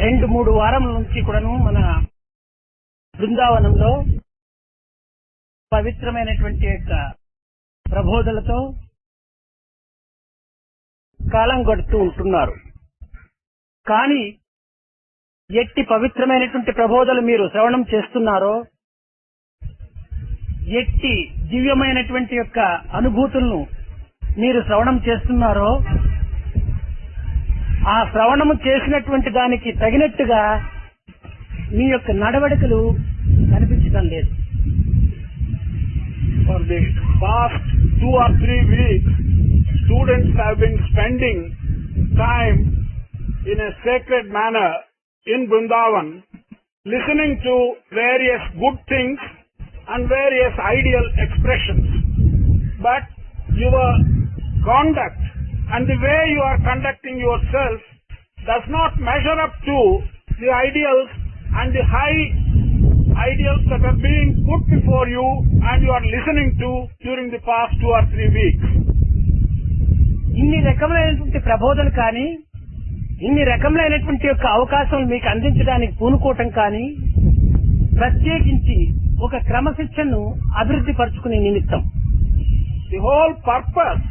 2-3 వారముల నుంచి కూడాను మన బృందావనంలో పవిత్రమైనటువంటి యొక్క ప్రబోధలతో కాలం గడుపుతూ ఉంటున్నారు. కానీ ఎట్టి పవిత్రమైనటువంటి ప్రబోధలు మీరు శ్రవణం చేస్తున్నారో, ఎట్టి దివ్యమైనటువంటి యొక్క అనుభూతులను మీరు శ్రవణం చేస్తున్నారో, ఆ శ్రవణము చేసినటువంటి దానికి తగినట్టుగా మీ యొక్క నడవడికలు కనిపించడం లేదు. For the past 2 or 3 weeks, students have been spending time in a sacred manner in Vrindavan, listening to various good things and various ideal expressions. But your conduct and the way you are conducting yourself does not measure up to the ideals and the high ideals that are being put before you and you are listening to during the past 2 or 3 weeks. ఇన్ని రకములైనటువంటి ప్రబోధనలు కానీ, ఇన్ని రకములైనటువంటి యొక్క అవకాశం మీకు అందించడానికి పూనుకోవటం కానీ, ప్రత్యేకించి ఒక క్రమశిక్షణను అభివృద్ధి పరుచుకునే నిమిత్తం. The whole purpose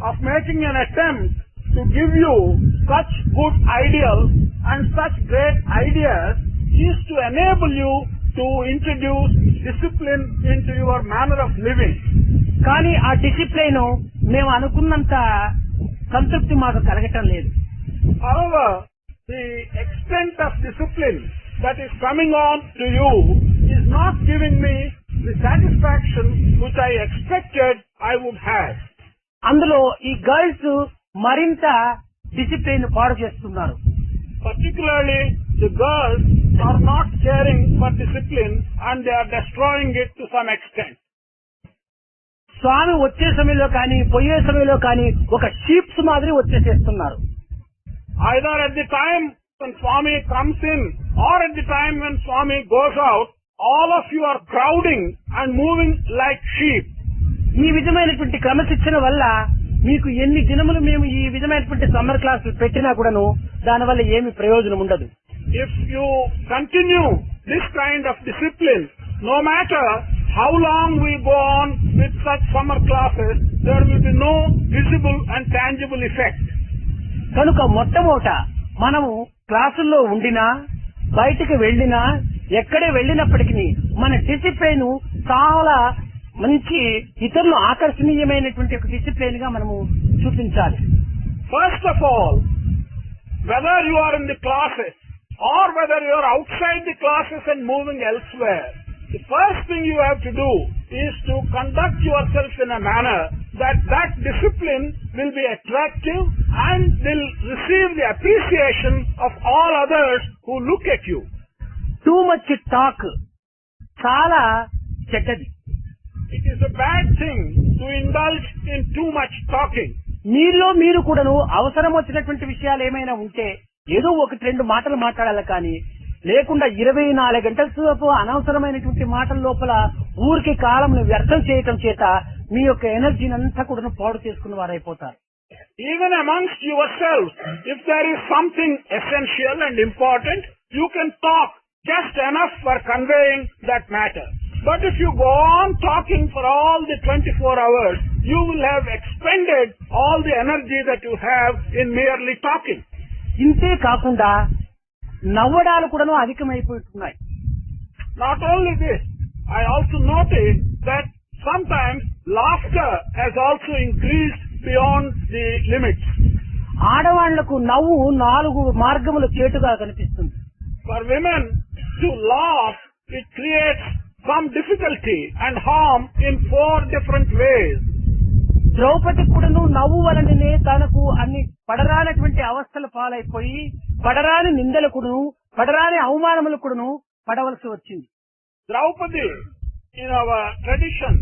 of making an attempt to give you such good ideals and such great ideas is to enable you to introduce discipline into your manner of living. కానీ ఆ డిసిప్లైన్ మేము అనుకున్నంత సంతృప్తి మాకు కలగటం లేదు. However, the extent of discipline that is coming on to you is not giving me the satisfaction which I expected I would have. అందులో ఈ గర్ల్స్ మరింత డిసిప్లైన్ పాడు చేస్తున్నారు. Particularly, the girls are not caring for discipline and they are destroying it to some extent. స్వామి వచ్చే సమయంలో కానీ, పోయే సమయంలో కానీ ఒక షీప్స్ మాదిరి వచ్చేసేస్తున్నారు. Either at the time when Swami comes in or at the time when Swami goes out, all of you are crowding and moving like sheep. ఈ విధమైనటువంటి క్రమశిక్షణ వల్ల మీకు ఎన్ని దినములు మేము ఈ విధమైనటువంటి సమ్మర్ క్లాసులు పెట్టినా కూడాను దానివల్ల ఏమి ప్రయోజనం ఉండదు. If you continue this kind of discipline, no matter how long we go on with such summer classes, there will be no visible and tangible effect. కనుక మొట్టమొదట మనము క్లాసుల్లో ఉండినా, బయటికి వెళ్ళినా, ఎక్కడే వెళ్ళినప్పటికీ మన డిసిప్లైన్ చాలా మంచి ఇతరులు ఆకర్షణీయమైనటువంటి ఒక డిసిప్లైన్ గా మనము చూపించాలి. First of all, whether you are in the classes or whether you are outside the classes and moving elsewhere, the first thing you have to do is to conduct yourself in a manner that discipline will be attractive and will receive the appreciation of all others who look at you. Too much talk చాలా చెడ్డది. It is a bad thing to indulge in too much talking. మీలో మీరు కూడాను అవసరం వచ్చినటువంటి విషయాలు ఏమైనా ఉంటే ఏదో 1-2 మాటలు మాట్లాడాలి, కానీ లేకుండా 24 గంటల సేపు అనవసరమైనటువంటి మాటల లోపల ఊరికి కాలంను వ్యర్థం చేయటం చేత మీ యొక్క ఎనర్జీని అంతా కూడా పాడు చేసుకున్న వారైపోతారు. Even amongst yourselves, if there is something essential and important, you can talk just enough for conveying that matter. But if you go on talking for all the 24 hours, you will have expended all the energy that you have in merely talking. ఇంతే కాకుండా నవ్వడాలు కూడాను అధికమైపోతున్నాయి. Not only this, I also noticed that sometimes laughter has also increased beyond the limits. ఆడవాళ్లకు నవ్వు 4 మార్గముల చేటుగా కనిపిస్తుంది. For women to laugh, it creates some difficulty and harm in 4 different ways. Draupadi కూడాను నవ్వు వలననే తనకు అన్ని పడరానటువంటి అవస్థల పాలైపోయి పడరాని నిందలకును పడరాని అవమానములకును పడవలసి వచ్చింది. Draupadi, in our tradition,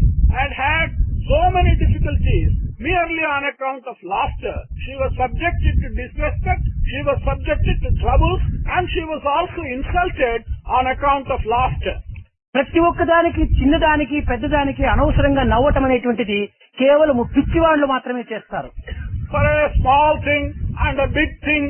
had so many difficulties merely on account of laughter. She was subjected to disrespect, she was subjected to troubles, and she was also insulted on account of laughter. ప్రతి ఒక్కదానికి, చిన్నదానికి, పెద్దదానికి అనవసరంగా నవ్వటం అనేటువంటిది కేవలం పిచ్చివాళ్లు మాత్రమే చేస్తారు. For a small thing and a big thing,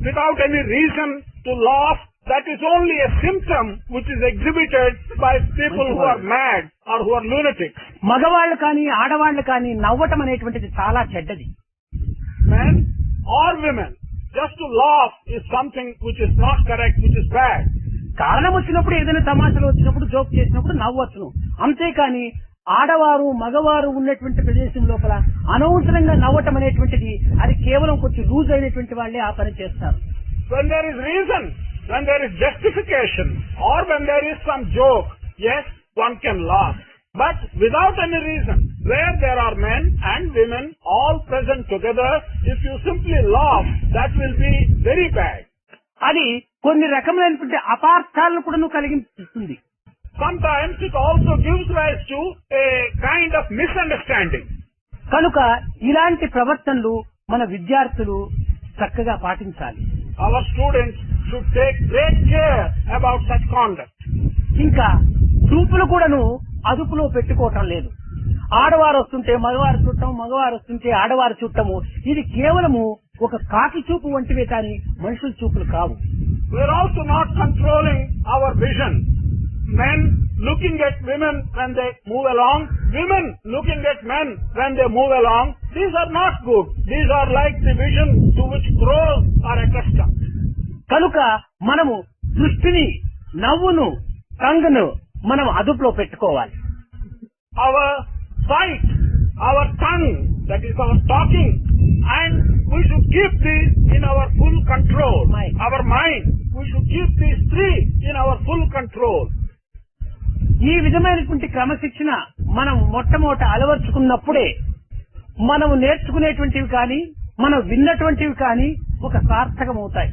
without any reason, to laugh, that is only a symptom which is exhibited by people who are mad or who are lunatics. మగవాళ్ళు కానీ ఆడవాళ్ళు కానీ నవ్వటం అనేటువంటిది చాలా చెడ్డది. Men or women, just to laugh is something which is not correct, which is bad. కారణం వచ్చినప్పుడు ఏదైనా తమాషాలు వచ్చినప్పుడు జోక్ చేసినప్పుడు నవ్వొచ్చును. అంతేకాని ఆడవారు మగవారు ఉన్నటువంటి ప్రదేశం లోపల అనవసరంగా నవ్వటం అనేటువంటిది అది కేవలం కొంచెం లూజ్ అయినటువంటి వాళ్ళే ఆ పని చేస్తారు. When there is reason, when there is justification, or when there is some joke, yes, one can laugh. But without any reason, where there are men and women all present together, if you simply laugh, that will be very bad. అది కొన్ని రకములైనటువంటి అపార్థాలను కూడా కలిగిస్తుంది. Sometimes it also gives rise to a kind of misunderstanding. కనుక ఇలాంటి ప్రవర్తనలు మన విద్యార్థులు చక్కగా పాటించాలి. Our students should take great care about such conduct. ఇంకా చూపులు కూడాను అదుపులో పెట్టుకోవటం లేదు. ఆడవారు వస్తుంటే మగవారు చూడటం, మగవారు వస్తుంటే ఆడవారు చూడటము, ఇది కేవలము ఒక కాకి చూపు వంటివే కానీ మనుషుల చూపులు కావు. We are also not controlling our vision. Men looking at women when they move along, women looking at men when they move along, these are not good. These are like the vision to which crows are accustomed. కనుక మనము దృష్టిని, నవ్వును, tongueను మనం అదుపులో పెట్టుకోవాలి. Our sight, our tongue, that is our talking, and we should keep these in our full control. Our mind, we should keep these three in our full control. ఈ విధమైనటువంటి క్రమశిక్షణ మనం మొట్టమొదట అలవర్చుకున్నప్పుడే మనము నేర్చుకునేటువంటివి కానీ మనం విన్నటువంటివి కానీ ఒక సార్థకమవుతాయి.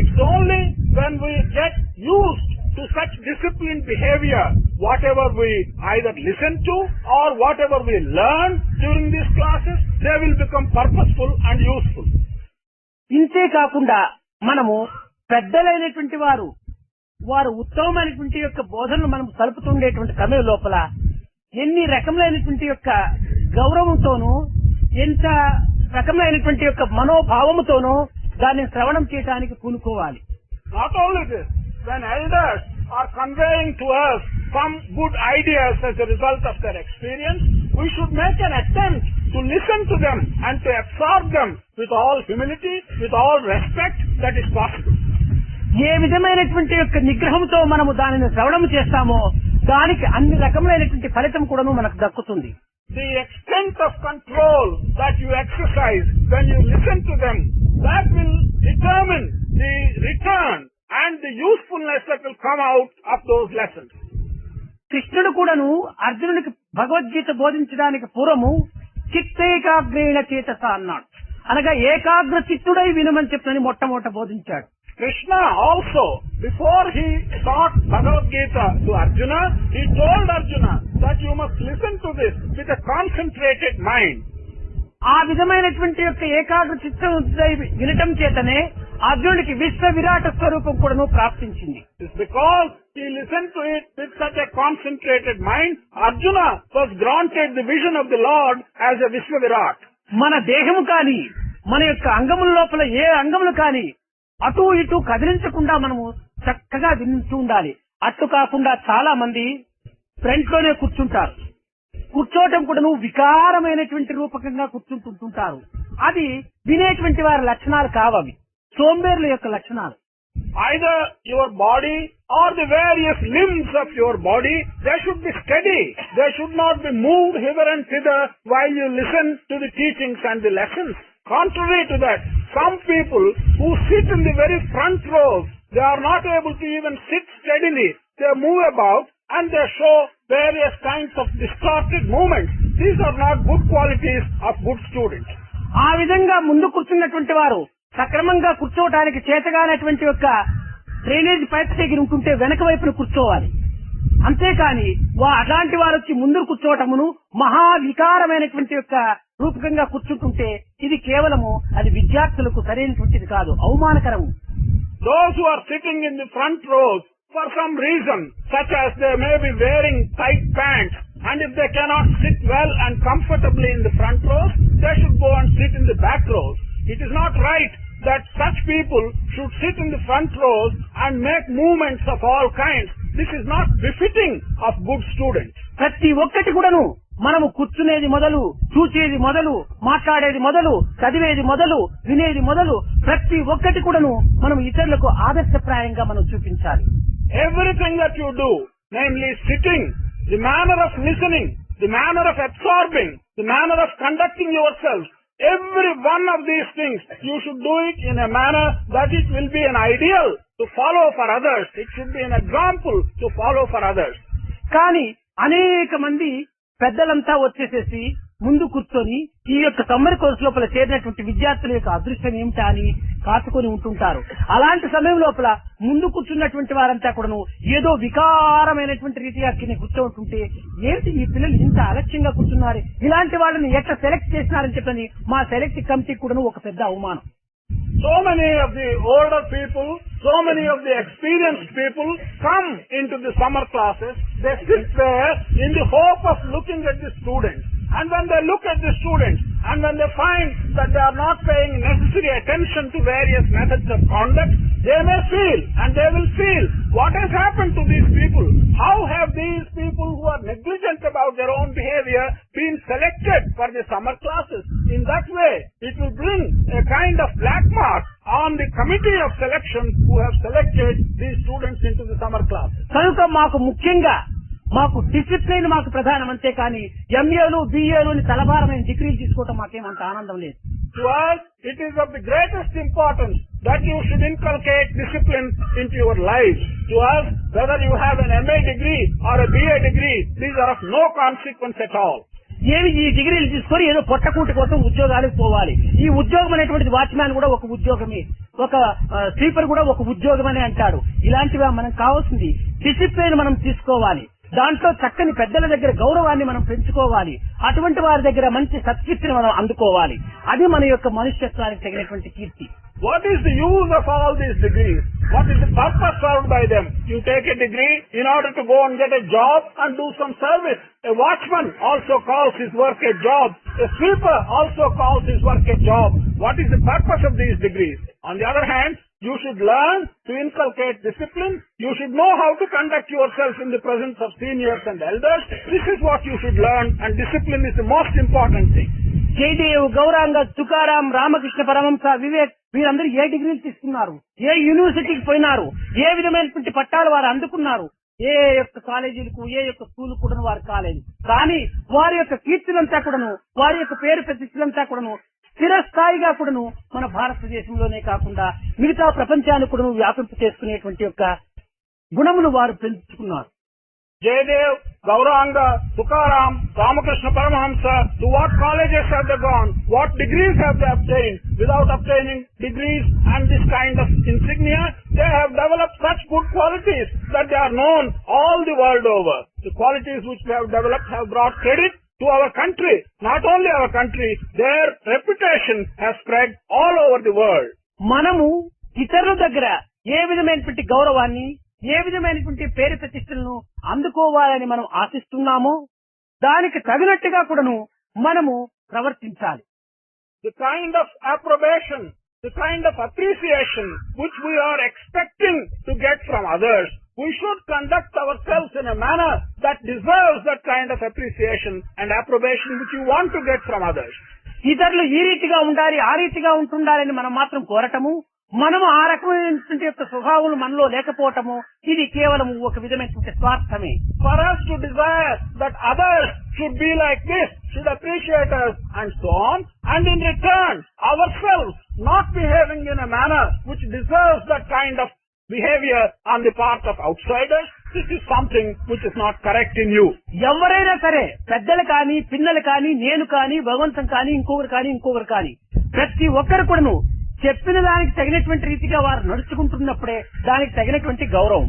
It's only when we get used to such disciplined behavior, whatever we either listen to or whatever we learn during these classes, they will become purposeful and useful. ఇంతే కాకుండా మనము పెద్దలైనటువంటి వారు ఉత్తమమైనటువంటి యొక్క బోధనలు మనం సలుపుతుండేటువంటి సమయం లోపల ఎన్ని రకములైనటువంటి యొక్క గౌరవంతోనూ ఎంత రకమైనటువంటి యొక్క మనోభావముతోనూ దాన్ని శ్రవణం చేయడానికి పూనుకోవాలి. Not only this, when elders are conveying to us some good ideas as a result of their experience, we should make an attempt to listen to them and to absorb them with all humility, with all respect that is possible. ఏ విధమైనటువంటి యొక్క నిగ్రహంతో మనము దానిని శ్రవణం చేస్తామో దానికి అన్ని రకములైనటువంటి ఫలితం కూడాను మనకు దక్కుతుంది. The extent of control that you exercise when you listen to them, that will determine the return and the usefulness that will come out of those lessons. కృష్ణుడు కూడాను అర్జునుడికి భగవద్గీత బోధించడానికి పూర్వము చిత్తేకాగ్రేణ చేతస అన్నాడు. అనగా ఏకాగ్ర చిత్తుడై వినమని చెప్పని మొట్టమొదట బోధించాడు. Krishna also, before he taught Bhagavad Gita to Arjuna, he told Arjuna that you must listen to this with a concentrated mind. ఆ విధమైనటువంటి యొక్క ఏకాగ్ర చిత్తం వినటం చేతనే అర్జునుడికి విశ్వ విరాట స్వరూపం కూడాను ప్రాప్తించింది. Because he listened to it with such a concentrated mind, Arjuna was granted the vision of the Lord as a Vishwa Virat. మన దేహము కానీ మన యొక్క అంగముల లోపల ఏ అంగములు కానీ అటు ఇటు కదిలించకుండా మనము చక్కగా వింటూ ఉండాలి. అట్టు కాకుండా చాలా మంది ఫ్రంట్ లోనే కూర్చుంటారు. కూర్చోవటం కూడా వికారమైనటువంటి రూపకంగా కూర్చుంటుంటారు. అది వినేటువంటి వారి లక్షణాలు కావవి, సోంబేర్ల యొక్క లక్షణాలు. Either your body or the various limbs of your body, they should be steady. They should not be moved hither and thither while you listen to the teachings and the lessons. Contrary to that, some people who sit in the very front rows, they are not able to even sit steadily. They move about and they show various kinds of distorted movements. These are not good qualities of good students. ఆ విధంగా ముందు కూర్చున్నటువంటి వారు సక్రమంగా కూర్చోవడానికి చేతగానటువంటి యొక్క drainage pipe దగ్గర ఉంటుంటే వెనక వైపున కూర్చోవాలి. అంతేకాని అలాంటి వారు వచ్చి ముందు కూర్చోవటమును మహా వికారమైనటువంటి యొక్క రూపకంగా కూర్చుంటుంటే ఇది కేవలము అది విద్యార్థులకు సరైనటువంటిది కాదు, అవమానకరము. Those who are sitting in the front rows for some reason, such as they may be wearing tight pants, and if they cannot sit well and comfortably in the front rows, they should go and sit in the back rows. It is not right that such people should sit in the front rows and make movements of all kinds. This is not befitting of good students. ప్రతి ఒక్కటి కూడాను మనము కూర్చునేది మొదలు, చూచేది మొదలు, మాట్లాడేది మొదలు, చదివేది మొదలు, వినేది మొదలు, ప్రతి ఒక్కటి కూడాను మనం ఇతరులకు ఆదర్శప్రాయంగా మనం చూపించాలి. Everything that you do, namely sitting, the manner of listening, the manner of absorbing, the manner of conducting yourself, every one of these things, you should do it in a manner that it will be an ideal to follow for others. It should be an example to follow for others. కానీ అనేక మంది పెద్దలంతా వచ్చేసేసి ముందు కూర్చొని ఈ యొక్క summer course లోపల చేరినటువంటి విద్యార్థుల యొక్క అదృష్టం ఏమిటా అని కాచుకొని ఉంటుంటారు. అలాంటి సమయం లోపల ముందు కూర్చున్నటువంటి వారంతా కూడాను ఏదో వికారమైనటువంటి రీతిగా కూర్చోంటుంటే ఏంటి ఈ పిల్లలు ఇంత అలక్ష్యంగా కూర్చున్నారు, ఇలాంటి వాళ్ళని ఎట్లా సెలెక్ట్ చేసినారని చెప్పని మా సెలెక్ట్ కమిటీ కూడాను ఒక పెద్ద అవమానం. So many of the older people, so many of the experienced people come into the summer classes. They sit there in the hope of looking at the students. And when they look at the students, and when they find that they are not paying necessary attention to various methods of conduct, they may feel, and they will feel, what has happened to these people? How have these people who are negligent about their own behavior been selected for the summer classes? In that way, it will bring a kind of black mark on the committee of selection who have selected these students into the summer classes. కనుక మాకు ముఖ్యంగా మాకు discipline మాకు ప్రధానం, అంతే కానీ ఎంఏలు బిఏలు అని తలభారమైన డిగ్రీలు తీసుకోవటం మాకేమంత ఆనందం లేదు. To us, it is of the greatest importance that you should inculcate discipline into your lives. To us, whether you have an MA degree or a BA degree, these are of no consequence at all. ఏమి ఈ డిగ్రీలు తీసుకొని ఏదో పొట్టకూటి కోసం ఉద్యోగాలకు పోవాలి. ఈ ఉద్యోగం అనేటువంటిది వాచ్మ్యాన్ కూడా ఒక ఉద్యోగమే, ఒక స్వీపర్ కూడా ఒక ఉద్యోగమని అంటాడు. ఇలాంటివి మనం కావాల్సింది డిసిప్లిన్ మనం తీసుకోవాలి. దాంట్లో చక్కని పెద్దల దగ్గర గౌరవాన్ని మనం పెంచుకోవాలి. అటువంటి వారి దగ్గర మంచి సత్కీర్తిని మనం అందుకోవాలి. అది మన యొక్క మనుష్యత్వానికి తగినటువంటి కీర్తి. What is the use of all these degrees? What is the purpose served by them? You take a degree in order to go and get a job and do some service. A watchman also calls his work a job. A sweeper also calls his work a job. What is the purpose of these degrees? On the other hand, you should learn to inculcate discipline. You should know how to conduct yourself in the presence of seniors and elders. This is what you should learn, and discipline is the most important thing. Jayadev, Gauranga, Tukaram, Ramakrishna Paramahamsa, Vivek వీరందరూ ఏ డిగ్రీలు తీసుకున్నారు, ఏ యూనివర్సిటీకి పోయినారు, ఏ విధమైనటువంటి పట్టాలు వారు అందుకున్నారు, ఏ యొక్క కాలేజీలకు ఏ యొక్క స్కూల్ కూడాను వారు కాలేదు. కానీ వారి యొక్క కీర్తులంతా కూడాను, వారి యొక్క పేరు ప్రతిష్టలంతా కూడాను స్థిరస్థాయిగా కూడాను మన భారతదేశంలోనే కాకుండా మిగతా ప్రపంచాన్ని కూడాను వ్యాపింప చేసుకునేటువంటి యొక్క గుణమును వారు పెంచుకున్నారు. Jaydev, Gauranga, Tukaram, Ramakrishna Paramahamsa, to what colleges have they gone? What degrees have they obtained? Without obtaining degrees and this kind of insignia, they have developed such good qualities that they are known all the world over. The qualities which they have developed have brought credit to our country. Not only our country, their reputation has spread all over the world. మనము ఇతరుల దగ్గర ఏ విధమైనటువంటి గౌరవాన్ని, ఏ విధమైనటువంటి పేరు ప్రతిష్టలను అందుకోవాలని మనం ఆశిస్తున్నామో దానికి తగినట్టుగా కూడాను మనము ప్రవర్తించాలి. The kind of approbation, the kind of appreciation which we are expecting to get from others, we should conduct ourselves in a manner that deserves that kind of appreciation and approbation which you want to get from others. ఇతరులు ఈ రీతిగా ఉండాలి, ఆ రీతిగా ఉంటుండాలని మనం మాత్రం కోరటము, మనము ఆ రకమైనటువంటి యొక్క స్వభావం మనలో లేకపోవటము, ఇది కేవలం ఒక విధమైనటువంటి స్వార్థమే. For us to desire that others should be like this, should appreciate us and so on, and in return ourselves not behaving in a manner which deserves that kind of behavior on the part of outsiders, this is something which is not correct in you. ఎవరైనా సరే, పెద్దలు కానీ, పిన్నలు కానీ, నేను కానీ, భగవంతం కానీ, ఇంకొకరు కానీ ప్రతి ఒక్కరు కూడాను చెప్పిన దానికి తగినటువంటి రీతిగా వారు నడుచుకుంటున్నప్పుడే దానికి తగినటువంటి గౌరవం.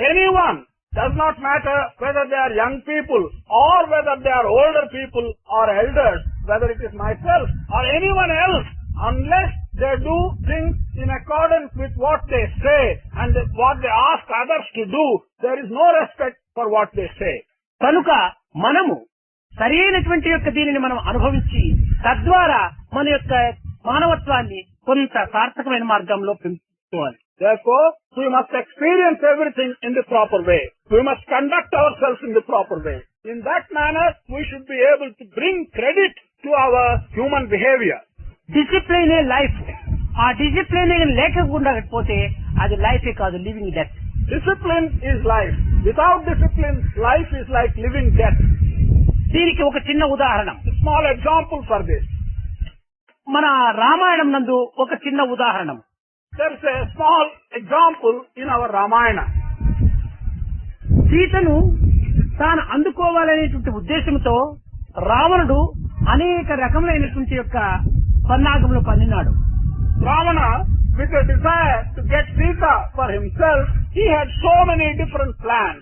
Anyone, does not matter whether they are young people or whether they are older people or elders, whether it is myself or anyone else, unless they do things in accordance with what they say and what they ask others to do, there is no respect for what they say. కనుక మనము సరైనటువంటి యొక్క దీనిని మనం అనుభవించి తద్వారా మన యొక్క మానవత్వాన్ని, కొంత సార్థకమైన మార్గంలో పెంచుకోవాలి. Therefore, we must experience everything in the proper way. We must conduct ourselves in the proper way. In that manner, we should be able to bring credit to our human behavior. Discipline life. ఆ discipline లేకపోతే అది లైఫే కాదు, living death. Discipline is life. Without discipline, life is like living death. దీనికి ఒక చిన్న ఉదాహరణ. A small example for this. మన రామాయణం నందు ఒక చిన్న ఉదాహరణ. There is a small example in our Ramayana. సీతను తాను అందుకోవాలనేటువంటి ఉద్దేశంతో రావణుడు అనేక రకములైనటువంటి యొక్క పన్నాగములు పన్నినాడు. Ravana, with a desire to get Sita for himself, he had so many different plans.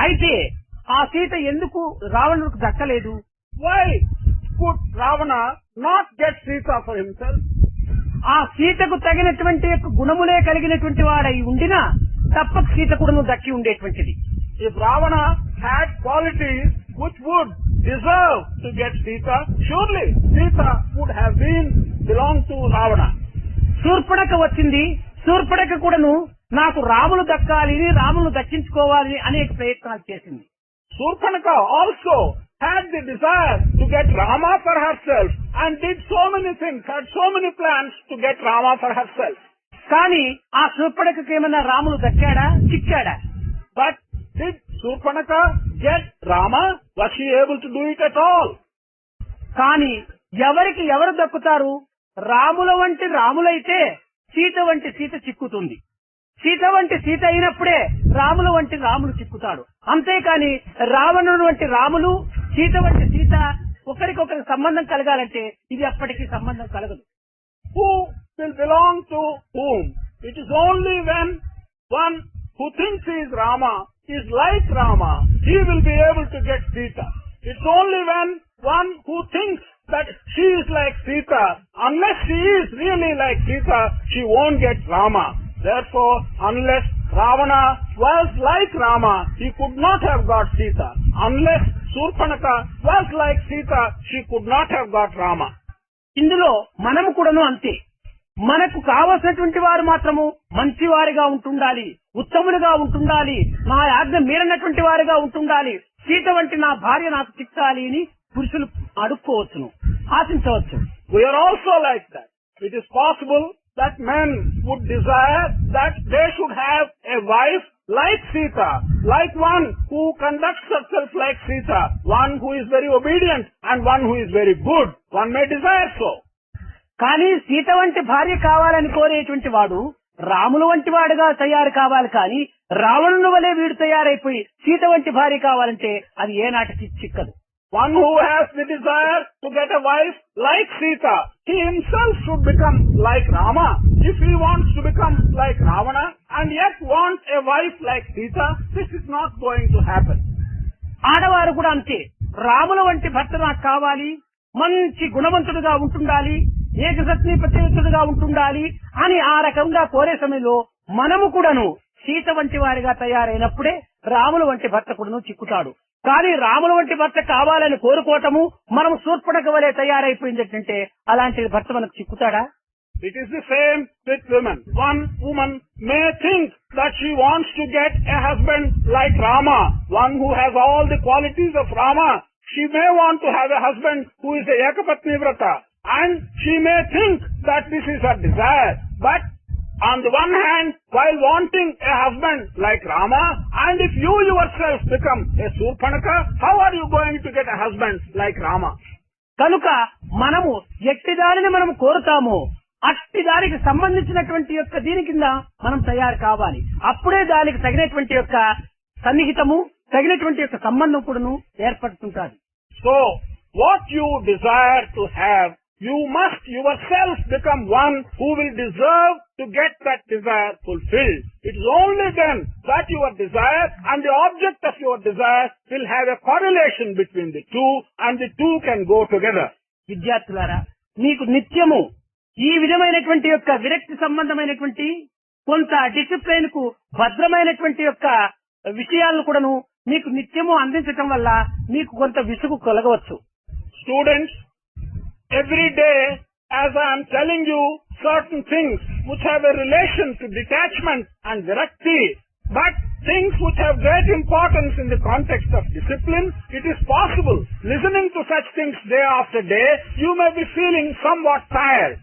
అయితే ఆ సీత ఎందుకు రావణుడికి దక్కలేదు? Why could Ravana not get Sita for himself? ఆ సీతకు తగినటువంటి యొక్క గుణములే కలిగినటువంటి వాడై ఉండినా తప్పక సీత కూడా దక్కి ఉండేటువంటిది. If Ravana had qualities which would deserve to get Sita, surely Sita would have been belonged to Ravana. Shurpanakha వచ్చింది. శూర్పణఖ కూడాను నాకు రాములు దక్కాలి, రాములు దక్కించుకోవాలి అనేక ప్రయత్నాలు చేసింది. Surpanaka also had the desire to get Rama for herself and did so many things, had so many plans to get Rama for herself. కానీ ఆ శూర్పణఖకి ఏమన్నా Ramulu దక్కాడా, చిక్కాడా? But did Surpanaka get Rama? Was she able to do it at all? కానీ ఎవరికి ఎవరు దక్కుతారు? రాముల వంటి రాములైతే సీత వంటి సీత చిక్కుతుంది. సీత వంటి సీత అయినప్పుడే రాముల వంటి రాములు చిక్కుతాడు. అంతేకాని రావణుడు వంటి రాములు, సీత వంటి సీత ఒకరికొకరి సంబంధం కలగాలంటే ఇది అప్పటికి సంబంధం కలగదు. Who will belong to whom? It is only when one who thinks he is Rama is like Rama, he will be able to get Sita. It's only when one who thinks that she is like Sita, unless she is really like Sita, she won't get Rama. Therefore, unless Ravana was like Rama, he could not have got Sita. Unless Surpanaka was like Sita, she could not have got Rama. ఇందులో మనము కూడాను అంతే. మనకు కావలసినటువంటి వారు మాత్రము మంచివారిగా ఉంటుండాలి, ఉత్తములుగా ఉంటుండాలి, నా ఆజ్ఞ మీరనటువంటి వారిగా ఉంటుండాలి, సీత వంటి నా భార్య నాకు చిక్కాలి అని పురుషులు అడుక్కోవచ్చును, ఆశించవచ్చు. We are also like that. It is possible that men would desire that they should have a wife like Sita, like one who conducts herself like Sita, one who is very obedient and one who is very good. One may desire so. కానీ సీత వంటి భార్య కావాలని కోరేటువంటి వాడు రాముల వంటి వాడుగా తయారు కావాలి. కానీ రావణుని వలె వీడు తయారైపోయి సీత వంటి భార్య కావాలంటే అది ఏనాటికి చిక్కదు. One who has the desire to get a wife like Sita, he himself should become like Rama. If he wants to become like Ravana and yet wants a wife like Sita, this is not going to happen. ఆడవారు కూడా అంతే. రాముల వంటి భర్త నాకు కావాలి, మంచి గుణవంతుడుగా ఉంటుండాలి, ఏకసత్ని ప్రతివత్తుడుగా ఉంటుండాలి అని ఆ రకంగా కోరే సమయంలో మనము కూడాను సీత వంటి వారిగా తయారైనప్పుడే రాముల వంటి భర్త కూడాను చిక్కుతాడు. కానీ రాముల వంటి భర్త కావాలని కోరుకోవటము మనం శూర్పణఖ వలె తయారైపోయిందంటే అలాంటి భర్త మనకు చిక్కుతాడా? It is the same with women. One woman may think that she wants to get a husband like Rama, one who has all the qualities of Rama. She may want to have a husband who is a Ekapatni Vrata, and she may think that this is her desire. But on the one hand, while wanting a husband like Rama, and if you yourself become a Surpanaka, how are you going to get a husband like Rama? కనుక మనము ఎట్టి దానిని మనం కోరుతామో అట్టి దానికి సంబంధించినటువంటి యొక్క దీని కింద మనం తయారు కావాలి. అప్పుడే దానికి తగినటువంటి యొక్క సన్నిహితము, తగినటువంటి యొక్క సంబంధం కూడాను ఏర్పడుతుంటాది. So, what you desire to have, you must yourself become one who will deserve to get that desire fulfilled. It is only then that your desire and the object of your desire will have a correlation between the two, and the two can go together. విద్యార్థులారా, మీకు నిత్యము ఈ విధమైనటువంటి యొక్క విరక్తి సంబంధమైనటువంటి కొంత discipline కు భద్రమైనటువంటి యొక్క విషయాలను కూడాను మీకు నిత్యము అందించటం వల్ల మీకు కొంత విసుగు కలగవచ్చు. Students, every day as I am telling you certain things which have a relation to detachment and virakti, but things which have great importance in the context of discipline, it is possible, listening to such things day after day, you may be feeling somewhat tired.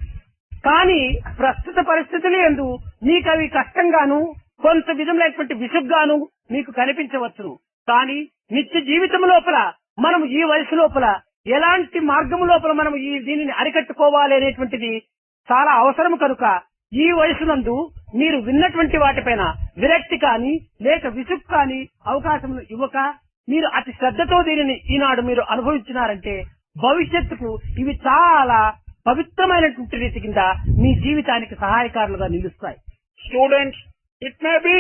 కానీ ప్రస్తుత పరిస్థితులు యందు నీకు అవి కష్టంగాను కొంత విధములైనటువంటి విసుగ్గాను నీకు కనిపించవచ్చును. కానీ నిత్య జీవితం లోపల మనం ఈ వయసు లోపల ఎలాంటి మార్గము లోపల మనం దీనిని అరికట్టుకోవాలి అనేటువంటిది చాలా అవసరం కనుక ఈ వయసునందు మీరు విన్నటువంటి వాటిపైన విరక్తి కానీ లేక విసుగు కానీ అవకాశం ఇవ్వక మీరు అతి శ్రద్ధతో దీనిని ఈనాడు మీరు అనుభవించినారంటే భవిష్యత్తుకు ఇవి చాలా పవిత్రమైనటువంటి రీతి కింద మీ జీవితానికి సహాయకారులుగా నిలుస్తాయి. Students, it may be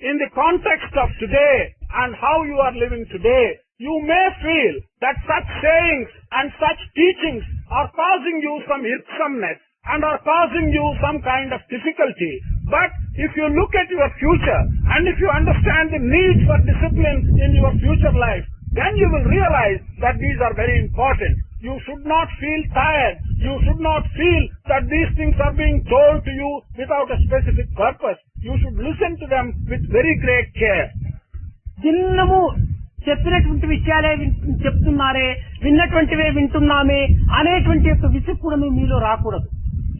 in the context of today and how you are living today, you may feel that such sayings and such teachings are causing you some irksomeness and are causing you some kind of difficulty. But if you look at your future and if you understand the need for discipline in your future life, then you will realize that these are very important. You should not feel tired. You should not feel that these things are being told to you without a specific purpose. You should listen to them with very great care. దిన్నము చెప్పినటువంటి విషయాలే చెప్తున్నారే, విన్నటువంటివే వింటున్నామే అనేటువంటి యొక్క విసుగు మీలో రాకూడదు.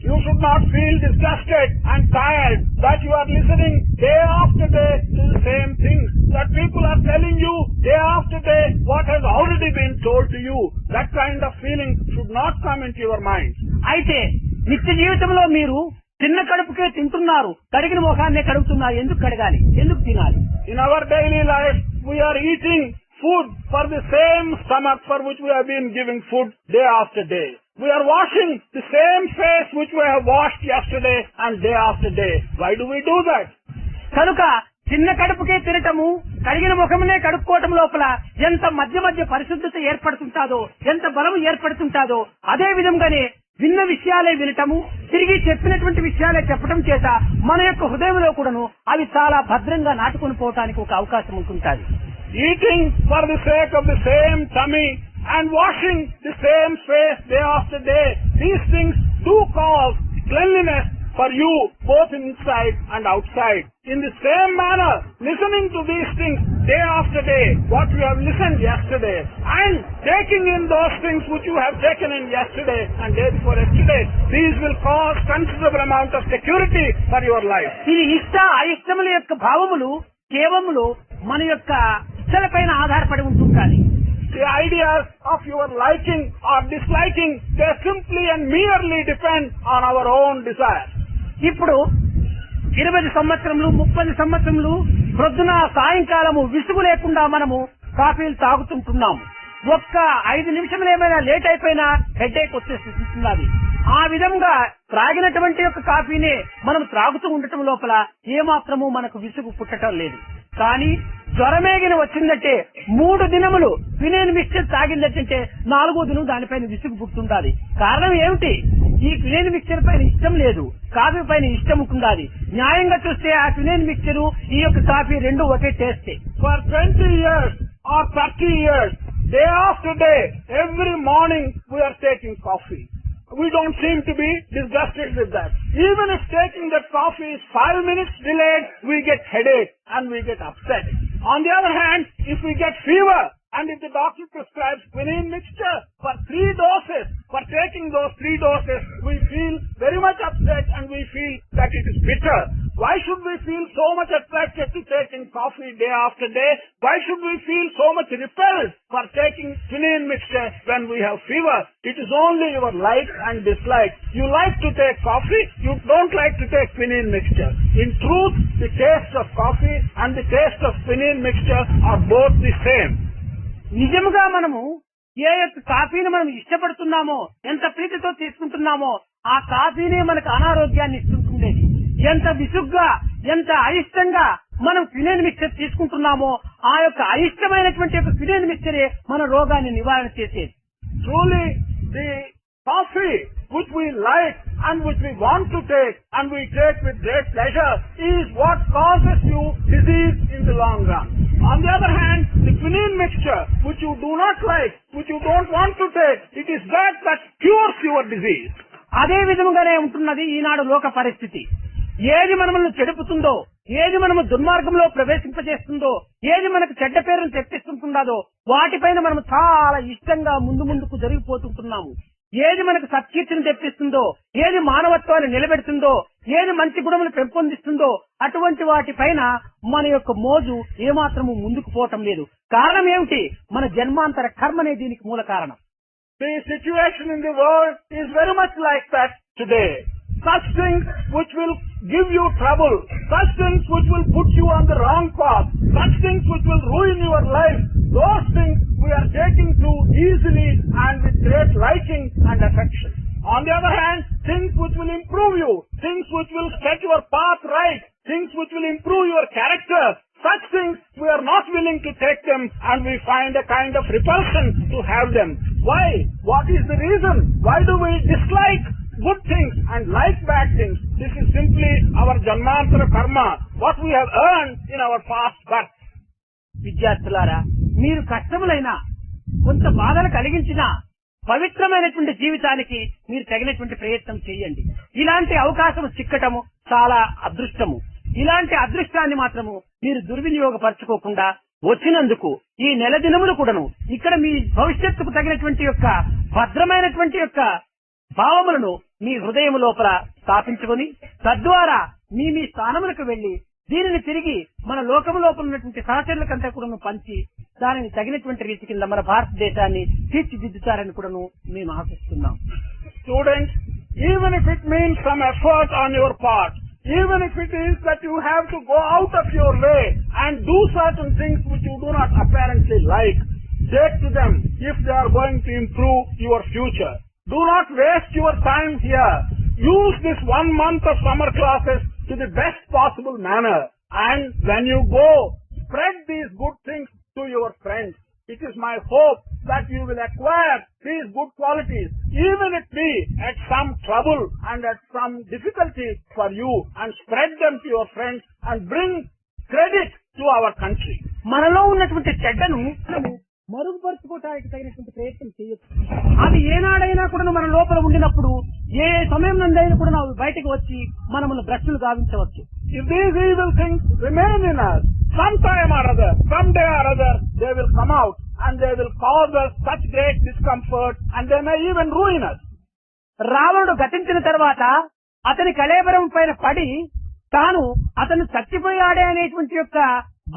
You should not feel disgusted and tired that you are listening day after day to the same things, that people are telling you day after day what has already been told to you. That kind of feeling should not come into your mind. అయితే నిత్య జీవితంలో మీరు తిన్న కడుపుకే తింటున్నారు, కడిగిన ముఖాన్నే కడుగుతున్నారు. ఎందుకు కడగాలి, ఎందుకు తినాలి? In our daily life we are eating food for the same stomach for which we have been giving food day after day. We are washing the same face which we have washed yesterday and day after day. Why do we do that? కనుక చిన్న కడుపుకే తినటము, కడిగిన ముఖమునే కడుక్కోవటం లోపల ఎంత మధ్య మధ్య పరిశుద్ధత ఏర్పడుతుంటాదో, ఎంత బలం ఏర్పడుతుంటాదో, అదే విధంగానే విన్న విషయాలే వినటము, తిరిగి చెప్పినటువంటి విషయాలే చెప్పడం చేత మన యొక్క హృదయంలో కూడాను అవి చాలా భద్రంగా నాటుకొని పోవటానికి ఒక అవకాశం ఉంటుంటుంది. Eating for the sake of the same tummy and washing the same face day after day, these things do cause cleanliness for you both inside and outside. In the same manner, listening to these things day after day, what you have listened yesterday, and taking in those things which you have taken in yesterday and day before yesterday, these will cause considerable amount of security for your life. ఇది ఇష్ట అయిష్టముల యొక్క భావములు కేవలము మన యొక్క ఇష్టలపైన ఆధారపడి ఉంటుంటాయి. The ideas of your liking or disliking, they simply and merely depend on our own desires. ఇప్పుడు 20 సంవత్సరములు 30 సంవత్సరములు ప్రొద్దున సాయంకాలము విసుగు లేకుండా మనము కాఫీలు తాగుతుంటున్నాము. ఒక్క 5 నిమిషములు ఏమైనా లేట్ అయిపోయినా హెడేక్ వచ్చేస్తున్నది. ఆ విధంగా త్రాగినటువంటి యొక్క కాఫీనే మనం త్రాగుతూ ఉండటం లోపల ఏమాత్రము మనకు విసుగు పుట్టడం లేదు. కానీ జ్వరమేగిన వచ్చిందంటే 3 దినములు క్వినైన్ మిక్చర్ తాగిందంటే 4వ దినం దానిపైన విసుగు పుట్టుండాలి. కారణం ఏమిటి? ఈ క్వినైన్ మిక్చర్ పైన ఇష్టం లేదు, కాఫీ పైన ఇష్టం ఉంటుండాలి. న్యాయంగా చూస్తే ఆ క్వినైన్ మిక్చర్ ఈ యొక్క కాఫీ రెండు ఒకే టేస్టే. For 20 years or 30 years, day after day, every morning we are taking coffee. We don't seem to be disgusted with that. Even if taking that coffee is 5 minutes delayed, we get headache and we get upset. On the other hand, if we get fever and if the doctor prescribes quinine mixture for 3 doses, for taking those 3 doses, we feel very much upset and we feel that it is bitter. Why should we feel so much attracted to taking coffee day after day? Why should we feel so much repelled for taking quinine mixture when we have fever? It is only your like and dislike. You like to take coffee, you don't like to take quinine mixture. In truth, the taste of coffee and the taste of quinine mixture are both the same. నిజముగా మనము ఏ యొక్క కాఫీని మనం ఇష్టపడుతున్నామో, ఎంత ప్రీతితో తీసుకుంటున్నామో ఆ కాఫీనే మనకు అనారోగ్యాన్ని ఇస్తుండేది. ఎంత విసుగ్గా, ఎంత అయిష్టంగా మనం క్వినైన్ మిక్చర్ తీసుకుంటున్నామో ఆ యొక్క అయిష్టమైనటువంటి యొక్క క్వినైన్ మిక్చరే మన రోగాన్ని నివారణ చేసేది. Truly, the coffee which we like and which we want to take and we take with great pleasure is what causes you disease in the long run. On the other hand, the quinine mixture which you do not like, which you don't want to take, it is that cures your disease. అదే విధముగానే ఉంటున్నది ఈనాడు లోక పరిస్థితి. ఏది మనల్ని చెడుపుతుందో, ఏది మనము దుర్మార్గంలో ప్రవేశింపజేస్తుందో, ఏది మనకు చెడ్డ పేరును తెప్పిస్తుంటున్నదో వాటిపైన మనం చాలా ఇష్టంగా ముందుకు జరిగిపోతుంటున్నాము. ఏది మనకు సత్కీర్తిని తెప్పిస్తుందో, ఏది మానవత్వాన్ని నిలబెడుతుందో, ఏది మంచి గుణములు పెంపొందిస్తుందో అటువంటి వాటిపైన మన యొక్క మోజు ఏమాత్రము ముందుకు పోవటం లేదు. కారణం ఏమిటి? మన జన్మాంతర కర్మనే దీనికి మూల కారణం. The situation in the world is very much like that today. Such things which will give you trouble, such things which will put you on the wrong path, such things which will ruin your life, those things we are taking too easily and with great liking and affection. On the other hand, things which will improve you, things which will set your path right, things which will improve your character, such things we are not willing to take them and we find a kind of repulsion to have them. Why? What is the reason? Why do we dislike good things and like bad things? This is simply our janmantara karma, what we have earned in our past birth. విద్యార్థులారా, మీరు కష్టములైనా కొంత బాధలు కలిగించినా పవిత్రమైనటువంటి జీవితానికి మీరు తగినటువంటి ప్రయత్నం చేయండి. ఇలాంటి అవకాశం చిక్కటము చాలా అదృష్టము. ఇలాంటి అదృష్టాన్ని మాత్రము మీరు దుర్వినియోగపరచుకోకుండా వచ్చినందుకు ఈ నెల దినములు కూడాను ఇక్కడ మీ భవిష్యత్తుకు తగినటువంటి యొక్క భద్రమైనటువంటి యొక్క భావములను మీ హృదయం లోపల స్థాపించుకొని తద్వారా మీ స్థానములకు వెళ్లి దీనిని తిరిగి మన లోకము లోపల ఉన్నటువంటి సహచరులకంతా కూడాను పంచి దానిని తగినటువంటి రీతి కింద మన భారతదేశాన్ని తీర్చిదిద్దుతారని కూడాను మేము ఆశిస్తున్నాం. Students, even if it means some effort on your part, even if it is that you have to go out of your way and do certain things which you do not apparently like, take to them if they are going to improve your future. Do not waste your time here. Use this 1 month of summer classes to the best possible manner, and when you go, spread these good things to your friends. It is my hope that you will acquire these good qualities, even if it be at some trouble and at some difficulty for you, and spread them to your friends and bring credit to our country. మనలో ఉన్నటువంటి చెడ్డను మరుగుపరుచుకోవడానికి తగినటువంటి ప్రయత్నం చేయొచ్చు. అది ఏనాడైనా కూడా మన లోపల ఉండినప్పుడు ఏ సమయం నుండైనా కూడా అవి బయటకు వచ్చి మనల్ని భ్రష్టులు గావించవచ్చు. If these evil things remain in us, sometime or other, someday or other, they will come out and they will cause us such great discomfort and they may even ruin us. రావణుడు గతించిన తర్వాత అతని కళేబరం పైన పడి తాను అతను చచ్చిపోయాడే అనేటువంటి యొక్క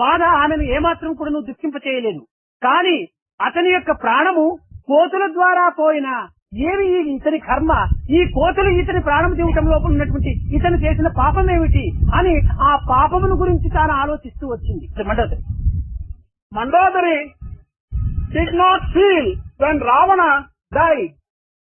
బాధ ఆమెను ఏమాత్రం కూడా దుఃఖింప చేయలేదు. కానీ అతని యొక్క ప్రాణము కోతుల ద్వారా పోయిన ఏమి ఇతని కర్మ, ఈ కోతులు ఇతని ప్రాణం తీయటం లోపల ఉన్నటువంటి ఇతను చేసిన పాపం ఏమిటి అని ఆ పాపమును గురించి తాను ఆలోచిస్తూ వచ్చింది Mandodari. Mandodari did not feel when Ravana died.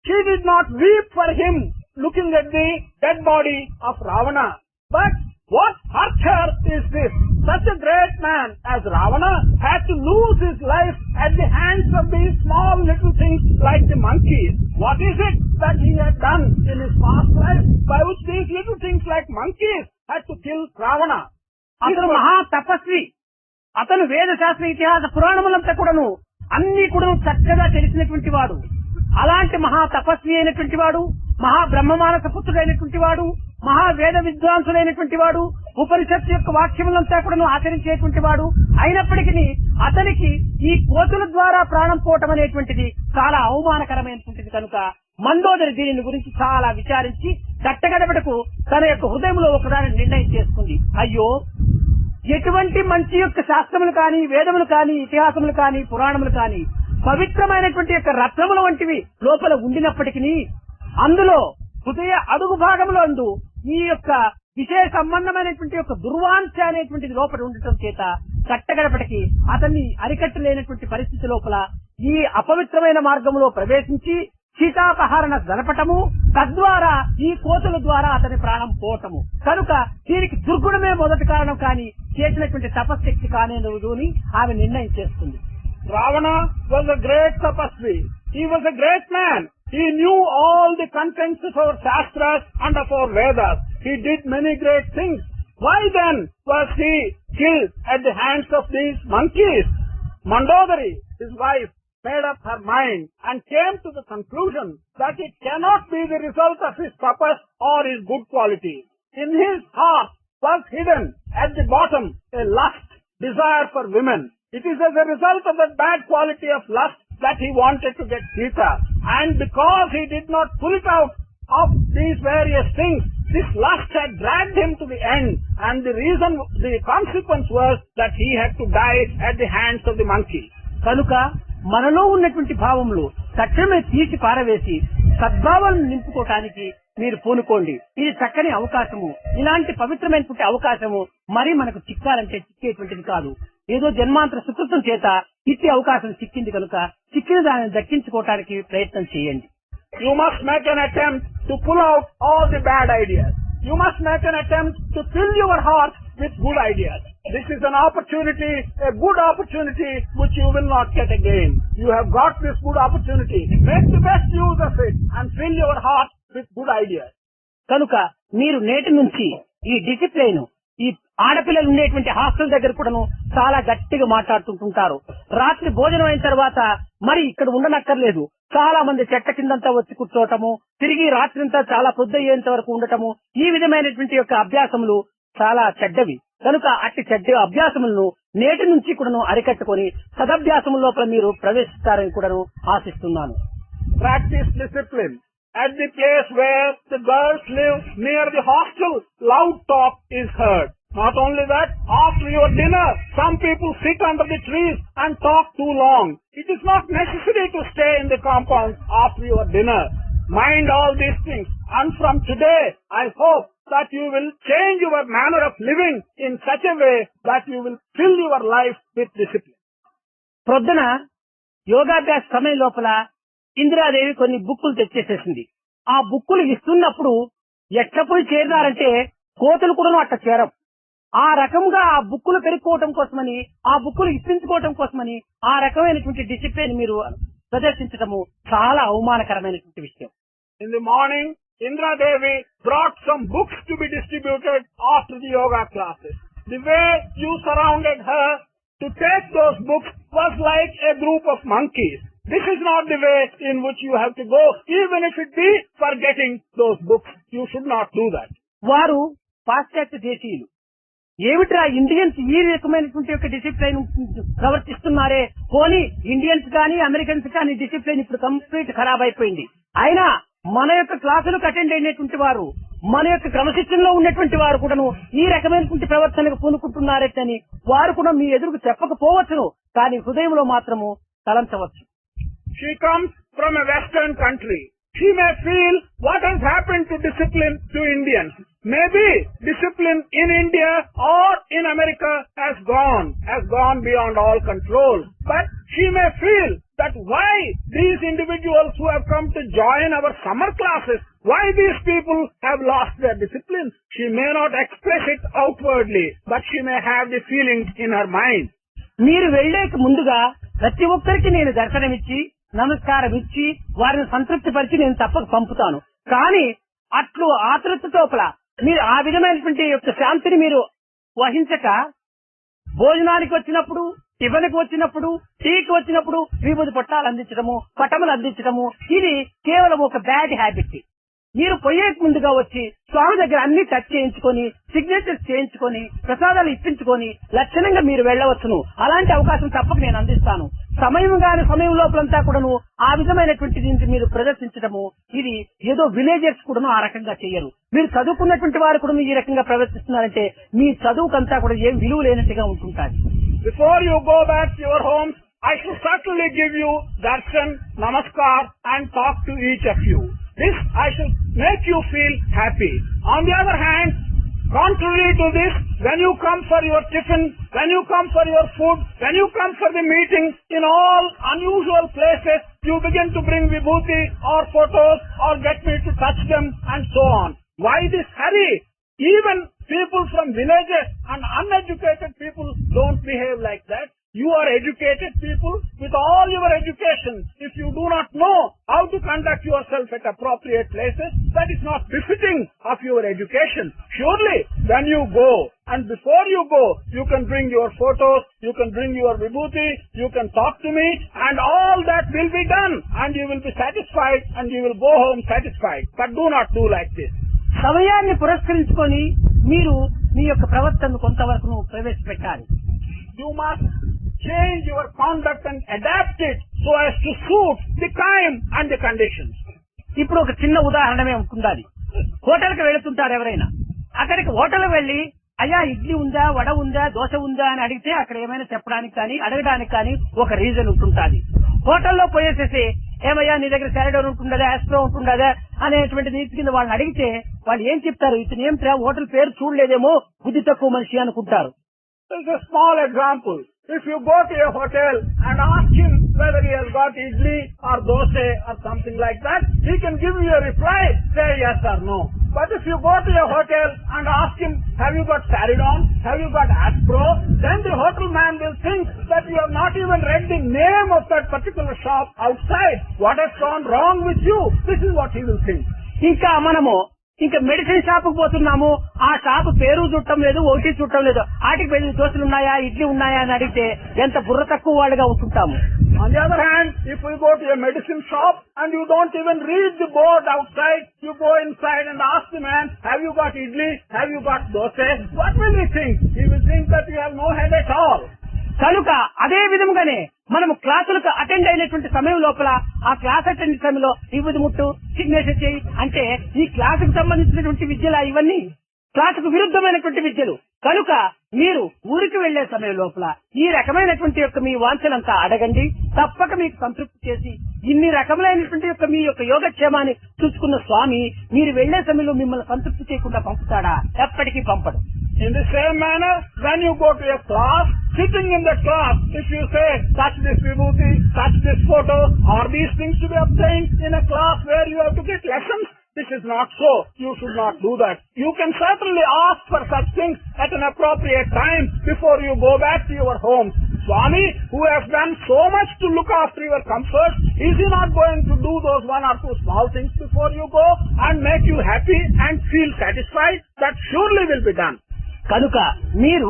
She did not weep for him looking at the dead body of Ravana. But what hurt her is this: such a great man as Ravana had to lose his life at the hands of these small little things like the monkeys. What is it that he had done in his past life by which these little things like monkeys had to kill Ravana? అతను మహా తపస్వి. అతను వేదశాస్త్ర ఇతిహాస పురాణములంతా కూడాను అన్ని కూడా చక్కగా తెలిసినటువంటి వాడు. అలాంటి మహా తపస్వి అయినటువంటి వాడు, మహా బ్రహ్మమానస పుత్రుడైనటువంటి వాడు, మహా వేద విద్వాంసులైనటువంటి వాడు, ఉపనిషత్తు యొక్క వాక్యములంతా కూడా ఆచరించేటువంటి వాడు అయినప్పటికీ అతనికి ఈ కోతుల ద్వారా ప్రాణం పోవటం అనేటువంటిది చాలా అవమానకరమైనటువంటిది. కనుక మండోదరి దీనిని గురించి చాలా విచారించి కట్టగడపటకు తన యొక్క హృదయంలో ఒకదాని నిర్ణయం చేసుకుంది. అయ్యో, ఎటువంటి మంచి యొక్క శాస్త్రములు కానీ, వేదములు కానీ, ఇతిహాసములు కానీ, పురాణములు కానీ పవిత్రమైనటువంటి యొక్క రత్నముల వంటివి లోపల ఉండినప్పటికీ అందులో హృదయ అడుగు భాగంలో ఈ యొక్క విషయ సంబంధమైనటువంటి యొక్క దుర్వాంఛ అనేటువంటిది లోపల ఉండటం చేత కట్టగడపటికి అతన్ని అరికట్టలేనటువంటి పరిస్థితి లోపల ఈ అపవిత్రమైన మార్గంలో ప్రవేశించి సీతాపహరణ జరపటము, తద్వారా ఈ కోతుల ద్వారా అతని ప్రాణం పోవటము. కనుక దీనికి దుర్గుణమే మొదటి కారణం, కానీ చేసినటువంటి తపశక్తి కానేదు అని ఆమె నిర్ణయం చేస్తుంది. Ravana was a great tapasvi. He was a great man. He knew all the contents of our Shastras and of our Vedas. He did many great things. Why then was he killed at the hands of these monkeys? Mandodari, his wife, made up her mind and came to the conclusion that it cannot be the result of his purpose or his good qualities. In his heart was hidden at the bottom a lust, desire for women. It is as a result of that bad quality of lust that he wanted to get Sita. And because he did not pull it out of these various things, this lust had dragged him to the end, and the consequence was that he had to die at the hands of the monkey. కనుక మనలో ఉన్నటువంటి భావములు తక్షణమే తీసి పారవేసి సద్భావాలను నింపుకోవటానికి మీరు పూనుకోండి. ఇది చక్కని అవకాశము. ఇలాంటి పవిత్రమైనటువంటి అవకాశము మరి మనకు చిక్కాలంటే చిక్కేటువంటిది కాదు. ఏదో జన్మాంతర సుకృతం చేత ఇట్టి అవకాశం చిక్కింది కనుక చిక్కిన దానిని దక్కించుకోవటానికి ప్రయత్నం చేయండి. You must make an attempt to pull out all the bad ideas. You must make an attempt to fill your heart with good ideas. This is an opportunity, a good opportunity which you will not get again. You have got this good opportunity. Make the best use of it and fill your heart with good ideas. కనుక మీరు నేటి నుంచి ఈ discipline, ఈ ఆడపిల్లలు ఉండేటువంటి hostel దగ్గర కూడాను చాలా గట్టిగా మాట్లాడుతుంటుంటారు. రాత్రి భోజనం అయిన తర్వాత మరి ఇక్కడ ఉండనక్కర్లేదు. చాలా మంది చెట్ల కిందంతా వచ్చి కూర్చోవటము, తిరిగి రాత్రింతా చాలా పొద్దయ్యేంత వరకు ఉండటము, ఈ విధమైనటువంటి యొక్క అభ్యాసములు చాలా చెడ్డవి. కనుక అట్టి చెడ్డ అభ్యాసములను నేటి నుంచి కూడాను అరికట్టుకొని సదభ్యాసము లోపల మీరు ప్రవేశిస్తారని కూడాను ఆశిస్తున్నాను. Practice discipline. At the place where the girls live near the hostel, loud talk is heard. Not only that, after your dinner, some people sit under the trees and talk too long. It is not necessary to stay in the compound after your dinner. Mind all these things. And from today, I hope that you will change your manner of living in such a way that you will fill your life with discipline. ప్రొద్దున యోగాభ్యాస సమయం లోపల ఇందిరాదేవి కొన్ని బుక్కులు తెచ్చేసేసింది. ఆ బుక్కులు ఇస్తున్నప్పుడు ఎట్లపోయి చేరినారంటే కోతులు కూడా అట్ట చేరం. ఆ రకంగా ఆ బుక్కులు పెరుక్కోవటం కోసమని, ఆ బుక్కులు ఇప్పించుకోవటం కోసమని ఆ రకమైనటువంటి డిసిప్లిన్ మీరు ప్రదర్శించడము చాలా అవమానకరమైనటువంటి విషయం. In the morning, Indra Devi brought some books to be distributed after the yoga classes. The way you surrounded her to take those books was like a group of monkeys. This is not the way in which you have to go, even if it be for getting those books. You should not do that. వారు పాశ్చాత్య దేశీయులు. ఏమిట్రా Indians ఈ రకమైనటువంటి యొక్క discipline ప్రవర్తిస్తున్నారే, పోనీ Indians కానీ Americans కానీ discipline ఇప్పుడు కంప్లీట్ ఖరాబ్ అయిపోయింది. అయినా మన యొక్క క్లాసులకు అటెండ్ అయినటువంటి వారు, మన యొక్క క్రమశిక్షణలో ఉన్నటువంటి వారు కూడాను ఈ రకమైనటువంటి ప్రవర్తనకు పూనుకుంటున్నారని వారు కూడా మీ ఎదురుకు చెప్పకపోవచ్చును, కానీ హృదయంలో మాత్రము తలంచవచ్చు. She comes from a western country. She may feel what has happened to discipline to Indians. Maybe discipline in India or in America has gone beyond all control. But she may feel that why these individuals who have come to join our summer classes, why these people have lost their discipline. She may not express it outwardly, but she may have the feeling in her mind. మీరు వెళ్లేక ముందుగా ప్రతి ఒక్కరికి నేను దర్శనమిచ్చి నమస్కారం ఇచ్చి వారిని సంతృప్తి పరిచి నేను తప్పక పంపుతాను. కానీ అట్లు ఆతృతతోపల మీరు ఆ విధమైనటువంటి యొక్క శాంతిని మీరు వహించక భోజనానికి వచ్చినప్పుడు, టిఫిన్కి వచ్చినప్పుడు, టీకి వచ్చినప్పుడు విభూది పట్టాలు అందించడము, పటములు అందించడము, ఇది కేవలం ఒక బ్యాడ్ హ్యాబిట్. మీరు పోయేక ముందుగా వచ్చి స్వామి దగ్గర అన్ని టచ్ చేయించుకొని, సిగ్నేచర్స్ చేయించుకొని, ప్రసాదాలు ఇప్పించుకొని లక్షణంగా మీరు వెళ్లవచ్చును. అలాంటి అవకాశం తప్పక నేను అందిస్తాను. సమయం లోపలంతా కూడాను ఆ విధమైనటువంటి మీరు ప్రదర్శించడము, ఇది ఏదో విలేజర్స్ కూడాను ఆ రకంగా చేయరు. మీరు చదువుకున్నటువంటి వారు కూడా ఈ రకంగా ప్రవర్తిస్తున్నారంటే మీ చదువుకంతా కూడా ఏం విలువ లేనట్టుగా ఉంటుంటారు. Before you go back to your homes, I should certainly give you darshan, namaskar and talk to each of you. This I should make you feel happy. On the other hand, contrary to this, when you come for your tiffin, when you come for your food, when you come for the meeting in all unusual places, you begin to bring vibhuti or photos or get me to touch them and so on. Why this hurry? Even people from villages and uneducated people don't behave like that. You are educated people with all your education. If you do not know how to conduct yourself at appropriate places, that is not befitting of your education. Surely, when you go and before you go, you can bring your photos, you can bring your vibhuti, you can talk to me, and all that will be done, and you will be satisfied, and you will go home satisfied. But do not do like this. సమయాన్ని పురస్కరించుకొని మీరు మీ యొక్క ప్రవర్తనను కొంతవరకు ప్రవేశపెట్టాలి. You must change your conduct and adapt it so as to suit the time and the conditions. ఇప్పుడు ఒక చిన్న ఉదాహరణమే ఉండాలి. హోటల్కి వెళుతుంటారు ఎవరైనా. అక్కడికి హోటల్ వెళ్లి అయ్యా ఇడ్లీ ఉందా, వడ ఉందా, దోశ ఉందా అని అడిగితే అక్కడ ఏమైనా చెప్పడానికి కానీ అడగడానికి కానీ ఒక రీజన్ ఉంటుంటాది. హోటల్లో పోయేసేసి ఏమయ్యా నీ దగ్గర సాలడ్ ఉంటుండదా, ఆస్ట్రో ఉంటుండదా అనేటువంటి నీతి కింద వాళ్ళని అడిగితే వాళ్ళు ఏం చెప్తారు, ఇతను ఏం హోటల్ పేరు చూడలేదేమో, బుద్ధి తక్కువ మనిషి అనుకుంటారు. This is a small example. If you go to a hotel and ask him whether he has got idli or dosa or something like that, he can give you a reply, say yes or no. But if you go to a hotel and ask him, have you got Saridon, have you got Aspro, then the hotel man will think that you have not even read the name of that particular shop outside. What has gone wrong with you? This is what he will think. ఇంకా medicine shop కు పోతున్నాము, ఆ shop పేరు చుట్టం లేదు, ఒకటి చుట్టం లేదు, ఆటికి వెళ్ళి దోశలు ఉన్నాయా, ఇడ్లీ ఉన్నాయా అని అడిగితే ఎంత బుర్ర తక్కువ వాళ్ళుగా ఉంటుంటాము. On the other hand, if we go to a medicine shop and you don't even read the board outside, you go inside and ask the man, have you got idli, have you got dosa, what will he think? He will think that you have no head at all. కనుక అదే విధంగానే మనము క్లాసులకు attend అయినటువంటి సమయం లోపల ఆ class attend సమయంలో ఇవ్వది ముట్టు, సిగ్నేచర్ చేయి అంటే ఈ క్లాసుకు సంబంధించినటువంటి విద్యలా ఇవన్నీ క్లాసుకు విరుద్ధమైనటువంటి విద్యలు. కనుక మీరు ఊరికి వెళ్లే సమయం లోపల ఈ రకమైనటువంటి యొక్క మీ వాంఛలంతా అడగండి, తప్పక మీకు సంతృప్తి చేసి ఇన్ని రకములైనటువంటి యొక్క మీ యొక్క యోగక్షేమాన్ని చూసుకున్న స్వామి మీరు వెళ్లే సమయంలో మిమ్మల్ని సంతృప్తి చేయకుండా పంపుతాడా? ఎప్పటికీ పంపడు. In the same manner, when you go to a class, sitting in the class, if you say, touch this vibhuti, touch this photo, are these things to be obtained in a class where you have to get lessons? This is not so. You should not do that. You can certainly ask for such things at an appropriate time before you go back to your home. Swami, who has done so much to look after your comfort, is he not going to do those one or two small things before you go and make you happy and feel satisfied? That surely will be done. కనుక మీరు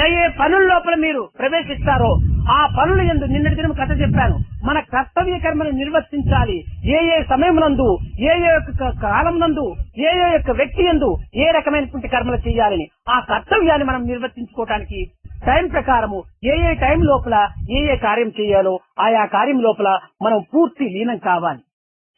ఏ ఏ పనుల లోపల మీరు ప్రవేశిస్తారో ఆ పనుల యందు నిన్నటి దినం కథ చెప్పాను, మన కర్తవ్య కర్మను నిర్వర్తించాలి. ఏ ఏ సమయమునందు, ఏ ఏ కాలం నందు, ఏ ఏ యొక్క వ్యక్తి యందు ఏ రకమైనటువంటి కర్మలు చేయాలని ఆ కర్తవ్యాన్ని మనం నిర్వర్తించుకోవడానికి టైం ప్రకారము ఏ ఏ టైం లోపల ఏ ఏ కార్యం చేయాలో ఆయా కార్యం లోపల మనం పూర్తి లీనం కావాలి.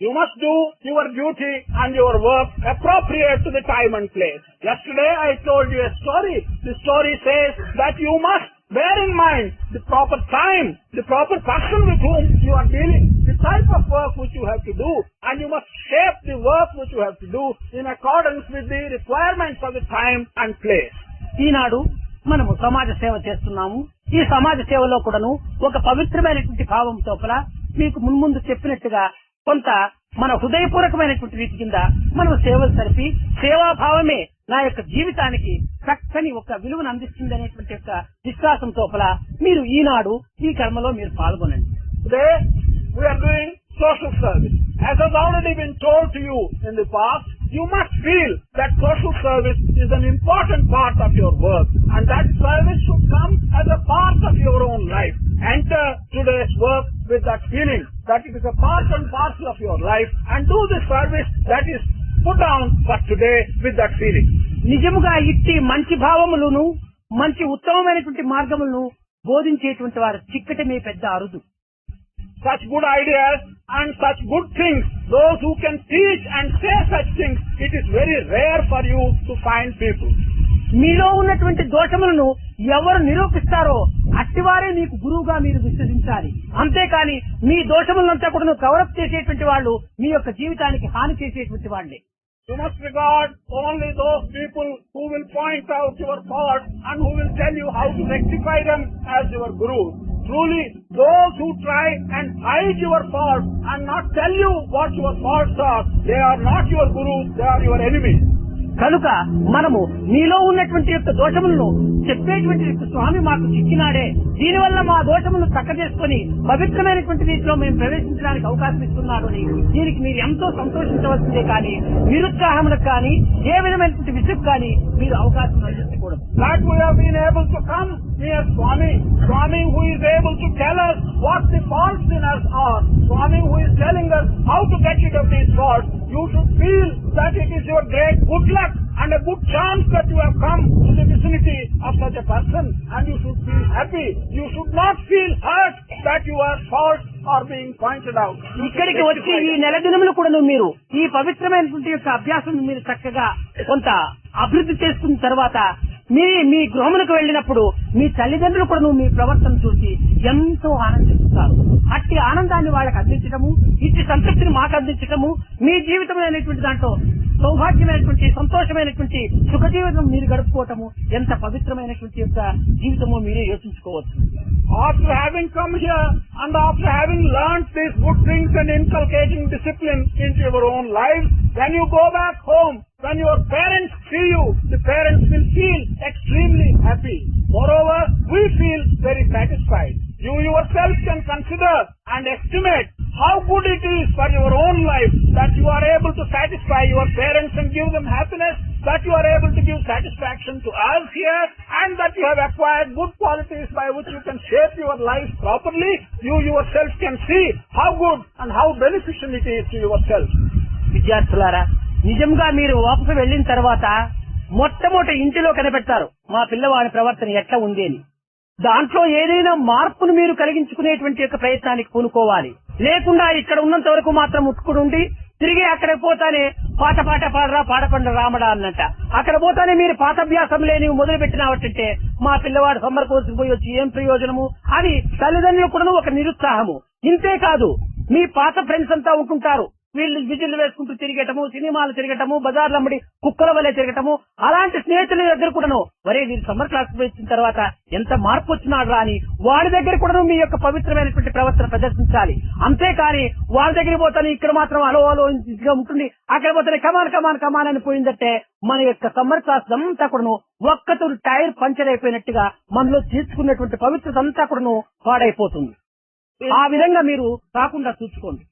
You must do your duty and your work appropriate to the time and place. Yesterday I told you a story. The story says that you must bear in mind the proper time, the proper person with whom you are dealing, the type of work which you have to do, and you must shape the work which you have to do in accordance with the requirements of the time and place. ఈనాడు మనము సమాజ సేవ చేస్తున్నాము. ఈ సమాజ సేవలో కూడాను ఒక పవిత్రమైనటువంటి భావం లోపల మీకు మున్ముందు చెప్పినట్టుగా కొంత మన హృదయపూర్వకమైనటువంటి రీతి కింద మనం సేవలు సరిపి సేవాభావమే నా యొక్క జీవితానికి చక్కని ఒక విలువను అందిస్తుంది అనేటువంటి యొక్క విశ్వాసం తోపల మీరు ఈనాడు ఈ కర్మలో మీరు పాల్గొనండి. Today we are doing social service. As has already been told to you in the past, you must feel that social service is an important part of your work, and that service should come as a part of your own life. Enter today's work with that feeling that it is a part and parcel of your life, and do the service that is put down for today with that feeling. నిజముగా ఇట్టి మంచి భావములను మంచి ఉత్తమమైనటువంటి మార్గములను బోధించేటువంటి వారు చిక్కటమే పెద్ద అరుదు. Such good ideas and such good things, those who can teach and say such things, it is very rare for you to find people. మీలో ఉన్నటువంటి దోషములను ఎవరు నిరూపిస్తారో అట్టివారే మీకు గురువుగా మీరు విశ్వసించాలి. అంతేకాని మీ దోషములంతా కూడా కవరప్ చేసేటువంటి వాళ్ళు మీ యొక్క జీవితానికి హాని చేసేటువంటి వాళ్ళే. You must regard only those people who will point out your faults and who will tell you how to rectify them as your gurus. Truly, those who try and hide your faults and not tell you what your faults are, they are not your gurus, they are your enemies. కనుక మనము మీలో ఉన్నటువంటి యొక్క దోషములను చెప్పేటువంటి యొక్క స్వామి మాకు చిక్కినాడే, దీనివల్ల మా దోషములను చక్క చేసుకుని పవిత్రమైనటువంటి రీతిలో మేము ప్రవేశించడానికి అవకాశం ఇస్తున్నాడు అని దీనికి మీరు ఎంతో సంతోషించవలసిందే కానీ నిరుత్సాహములకు కానీ ఏ విధమైనటువంటి విసుగు కానీ మీరు అవకాశం అందించకూడదు. That we have been able to come near Swami who is able to tell us what the faults in us are, Swami who is telling us how to get rid of these faults. You should feel that it is your great good luck and a good chance that you have come to the vicinity of such a person, and you should feel happy. You should not feel hurt that your faults are being pointed out. ఇక్కడికి వచ్చి ఈ నెల దినములు కూడా మీరు ఈ పవిత్రమైనటువంటి యొక్క అభ్యాసం మీరు చక్కగా కొంత అభివృద్ధి చేసుకున్న తర్వాత మీ గృహములకు వెళ్ళినప్పుడు మీ తల్లిదండ్రులు కూడా మీ ప్రవర్తన చూసి ఎంతో ఆనందిస్తారు. అట్టి ఆనందాన్ని వాళ్ళకి అందించడము, ఇట్టి సంతృప్తిని మాకు అందించడము, మీ జీవితం అనేటువంటి దాంట్లో సౌభాగ్యమైనటువంటి సంతోషమైనటువంటి సుఖ జీవితం మీరు గడుపుకోవటము ఎంత పవిత్రమైనటువంటి యొక్క జీవితమో మీరే యోచించుకోవచ్చు. After having come here and after having learnt these good things and inculcating discipline into your own lives, when you go back home, when your parents see you, the parents will feel extremely happy. Moreover, we feel very satisfied. You yourself can consider and estimate how good it is for your own life that you are able to satisfy your parents and give them happiness, that you are able to give satisfaction to us here, and that you have acquired good qualities by which you can shape your life properly. You yourself can see how good and how beneficial it is to yourself. విద్యార్థులారా, నిజంగా మీరు వాపసు వెళ్లిన తర్వాత మొట్టమొదటి ఇంటిలో కనిపెడతారు మా పిల్లవాడి ప్రవర్తన ఎట్లా ఉంది అని. దాంట్లో ఏదైనా మార్పును మీరు కలిగించుకునేటువంటి యొక్క ప్రయత్నానికి పూనుకోవాలి. లేకుండా ఇక్కడ ఉన్నంత వరకు మాత్రం ఉట్టుకుడుండి తిరిగి అక్కడ పోతానే పాట పాడరా పాడపండ రామడా అన్నట్ట. అక్కడ పోతానే మీరు పాఠాభ్యాసం లేని మొదలు పెట్టినట్టే మా పిల్లవాడు సమ్మర్ కోర్సుకు పోయి వచ్చి ఏం ప్రయోజనము అని తల్లిదండ్రులు కూడా ఒక నిరుత్సాహము. ఇంతే కాదు, మీ పాత ఫ్రెండ్స్ అంతా ఉంటుంటారు, వీళ్ళు విజిల్లు వేసుకుంటూ తిరిగటము, సినిమాలు తిరగటము, బజార్లు అమ్మడి కుక్కల వల్లే తిరగటము, అలాంటి స్నేహితుల దగ్గర కూడాను వరే వీళ్ళు సమ్మర్ క్లాస్ వచ్చిన తర్వాత ఎంత మార్పు వచ్చినాడు రా అని వాడి దగ్గర కూడాను మీ యొక్క పవిత్రమైనటువంటి ప్రవర్తన ప్రదర్శించాలి. అంతేకాని వాళ్ళ దగ్గర పోతాను ఇక్కడ మాత్రం అలో ఉంటుంది, అక్కడ పోతానే కమాన్ అని పోయిందంటే మన యొక్క సమ్మర్ క్లాస్ అంతా కూడాను ఒక్కతూరు టైర్ పంచర్ అయిపోయినట్టుగా మనలో తీసుకున్నటువంటి పవిత్రత అంతా కూడాను పాడైపోతుంది. ఆ విధంగా మీరు కాకుండా చూసుకోండి.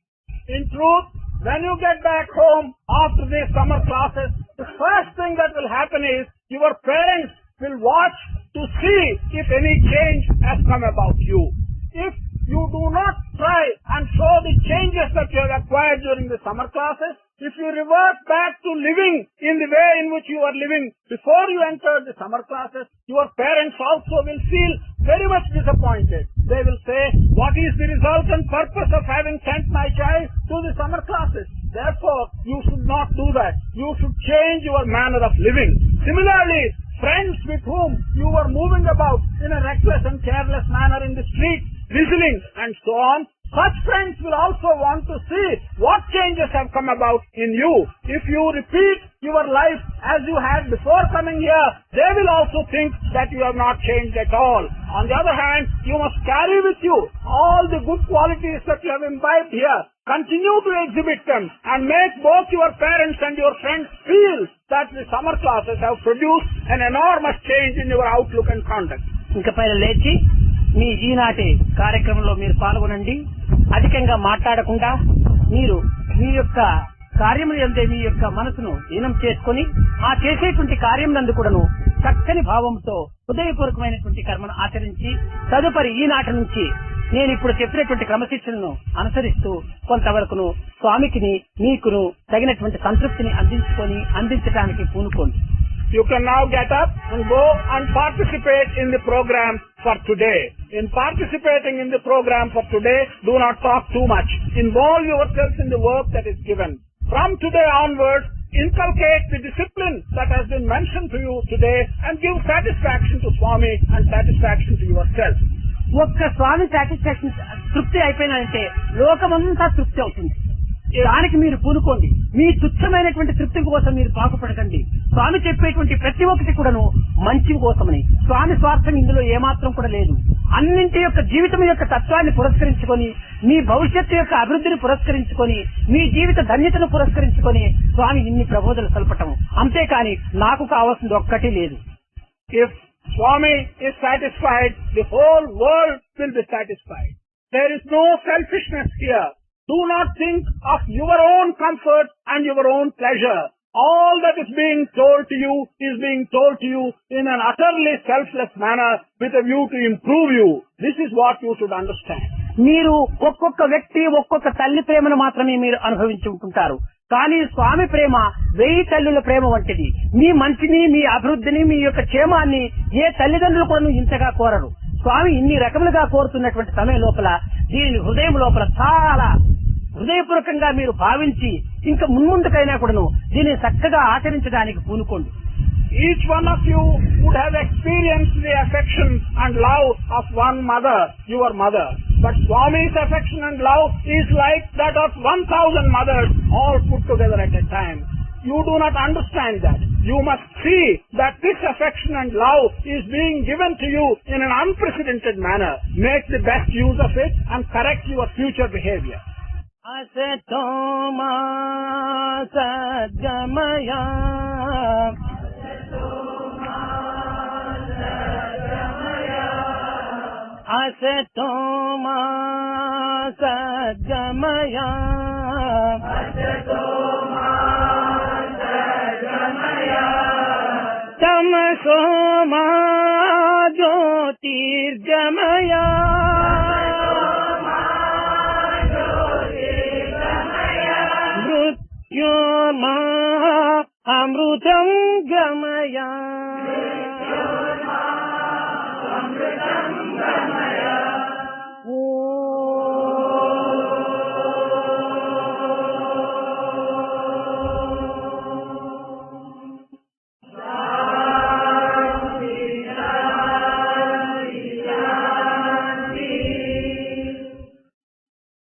In truth, when you get back home after these summer classes, the first thing that will happen is your parents will watch to see if any change has come about you. If you do not try and show the changes that you have acquired during the summer classes, if you revert back to living in the way in which you were living before you entered the summer classes, your parents also will feel very much disappointed. They will say, what is the result and purpose of having sent my child to the summer classes? Therefore, you should not do that. You should change your manner of living. Similarly, friends with whom you were moving about in a reckless and careless manner in the street, whistling and so on, such friends will also want to see what changes have come about in you. If you repeat your life as you had before coming here, they will also think that you have not changed at all. On the other hand, you must carry with you all the good qualities that you have imbibed here. Continue to exhibit them and make both your parents and your friends feel that the summer classes have produced an enormous change in your outlook and conduct. ఇంకా పైన లేచి మీ ఈనాటి కార్యక్రమంలో మీరు పాల్గొనండి. అధికంగా మాట్లాడకుండా మీరు మీ యొక్క కార్యములు ఎందే మీ యొక్క మనసును ఈనం చేసుకుని ఆ చేసేటువంటి కార్యం నందు కూడాను చక్కని భావంతో హృదయపూర్వకమైనటువంటి కర్మను ఆచరించి తదుపరి ఈనాటి నుంచి నేను ఇప్పుడు చెప్పినటువంటి క్రమశిక్షణను అనుసరిస్తూ కొంతవరకును స్వామికిని మీకును తగినటువంటి సంతృప్తిని అందించడానికి పూనుకోండి. You can now get up and go and participate in the program for today. In participating in the program for today, do not talk too much. Involve yourself in the work that is given. From today onwards, inculcate the discipline that has been mentioned to you today and give satisfaction to Swami and satisfaction to yourself. ఒక్క స్వామి satisfaction తృప్తి అయిపోయినంటే లోకమంతా తృప్తి అవుతుంది. దానికి మీరు పూనుకోండి. మీ తుచ్చమైనటువంటి తృప్తి కోసం మీరు పాకుపడకండి. స్వామి చెప్పేటువంటి ప్రతి ఒక్కటి కూడాను మంచి కోసమని. స్వామి స్వార్థం ఇందులో ఏమాత్రం కూడా లేదు. అన్నింటి యొక్క జీవితం యొక్క తత్వాన్ని పురస్కరించుకొని, మీ భవిష్యత్తు యొక్క అభివృద్ధిని పురస్కరించుకొని, మీ జీవిత ధన్యతను పురస్కరించుకొని స్వామి ఇన్ని ప్రబోధనలు సల్పటం. అంతేకాని నాకు కావాల్సింది ఒక్కటి లేదు. If Swami is satisfied, the whole world will be satisfied. There is no selfishness here. Do not think of your own comfort and your own pleasure. All that is being told to you is being told to you in an utterly selfless manner with a view to improve you. This is what you should understand. మీరు ఒక్కొక్క వ్యక్తి ఒక్కొక్క తల్లి ప్రేమను మాత్రమే మీరు అనుభవించుకుంటారు. కానీ స్వామి ప్రేమ 1000 తల్లుల ప్రేమ వంటిది. మీ మంచిని, మీ అభివృద్ధిని, మీ యొక్క క్షేమాన్ని ఏ తల్లిదండ్రులు కూడా ఇంతగా కోరరు. స్వామి ఇన్ని రకములుగా కోరుతున్నటువంటి సమయం లోపల దీని హృదయం లోపల చాలా హృదయపూర్వకంగా మీరు భావించి ఇంకా మున్ముందుకైనా కూడాను దీన్ని చక్కగా ఆచరించడానికి పూనుకోండి. Each one of you would have experienced the affection and love of one mother, your mother. But Swami's affection and love is like that of 1000 mothers all put together at a time. You do not understand that. You must see that this affection and love is being given to you in an unprecedented manner. Make the best use of it and correct your future behavior. Asatoma sadgamaya Asatoma sadgamaya Tamasoma jyotirgamaya Mrutyoma amrutam gamaya